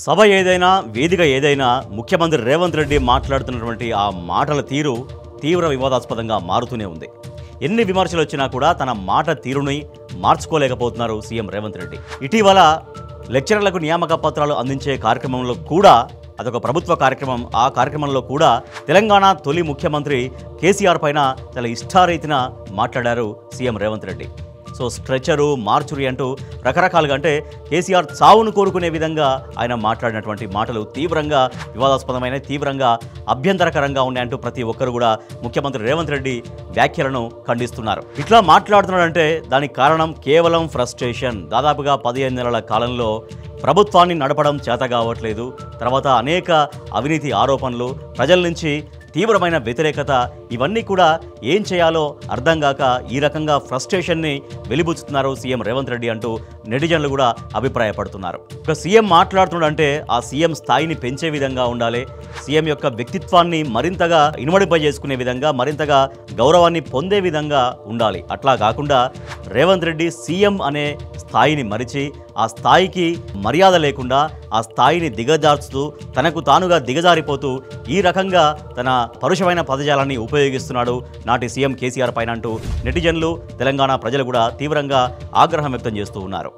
సభ ఏదైనా వేదిక ఏదైనా ముఖ్యమంత్రి రేవంత్ రెడ్డి మాట్లాడుతున్నటువంటి ఆ మాటల తీరు తీవ్ర వివాదాస్పదంగా మారుతూనే ఉంది. ఎన్ని విమర్శలు వచ్చినా కూడా తన మాట తీరుని మార్చుకోలేకపోతున్నారు సీఎం రేవంత్ రెడ్డి. ఇటీవల లెక్చరర్లకు నియామక పత్రాలు అందించే కార్యక్రమంలో కూడా అదొక ప్రభుత్వ కార్యక్రమం. ఆ కార్యక్రమంలో కూడా తెలంగాణ తొలి ముఖ్యమంత్రి కేసీఆర్ పైన చాలా ఇష్టారీతిన మాట్లాడారు CM Revanth Reddy. So stretcher mortuary అంటూ రకరకాలుగా అంటే కేసీఆర్ చావును కోరుకునే విధంగా ఆయన మాట్లాడినటువంటి మాటలు తీవ్రంగా వివాదాస్పదమైన తీవ్రంగా అభ్యంతరకరంగా ఉన్నాయంటూ ప్రతి ఒక్కరు కూడా ముఖ్యమంత్రి రేవంత్ రెడ్డి వ్యాఖ్యలను ఖండిస్తున్నారు. ఇట్లా మాట్లాడుతున్నాడంటే దానికి కారణం కేవలం ఫ్రస్ట్రేషన్. దాదాపుగా 15 నెలల కాలంలో ప్రభుత్వాన్ని నడపడం చేత కావట్లేదు. తర్వాత అనేక అవినీతి ఆరోపణలు, ప్రజల నుంచి తీవ్రమైన వ్యతిరేకత, ఇవన్నీ కూడా ఏం చేయాలో అర్థం కాక ఈ రకంగా ఫ్రస్ట్రేషన్ని వెలిబుచ్చుతున్నారు సీఎం రేవంత్ రెడ్డి అంటూ నెటిజన్లు కూడా అభిప్రాయపడుతున్నారు. ఒక సీఎం మాట్లాడుతున్నాడంటే ఆ సీఎం స్థాయిని పెంచే విధంగా ఉండాలి. సీఎం యొక్క వ్యక్తిత్వాన్ని మరింతగా ఇనుమడింపజేసుకునే విధంగా, మరింతగా గౌరవాన్ని పొందే విధంగా ఉండాలి. అట్లా కాకుండా రేవంత్ రెడ్డి సీఎం అనే స్థాయిని మరిచి ఆ స్థాయికి మర్యాద లేకుండా ఆ స్థాయిని దిగజార్చుతూ తనకు తానుగా దిగజారిపోతూ ఈ రకంగా తన పరుషమైన పదజాలాన్ని ఉపయోగిస్తున్నాడు నాటి సీఎం కేసీఆర్ పైన అంటూ నెటిజన్లు, తెలంగాణ ప్రజలు కూడా తీవ్రంగా ఆగ్రహం వ్యక్తం చేస్తూ ఉన్నారు.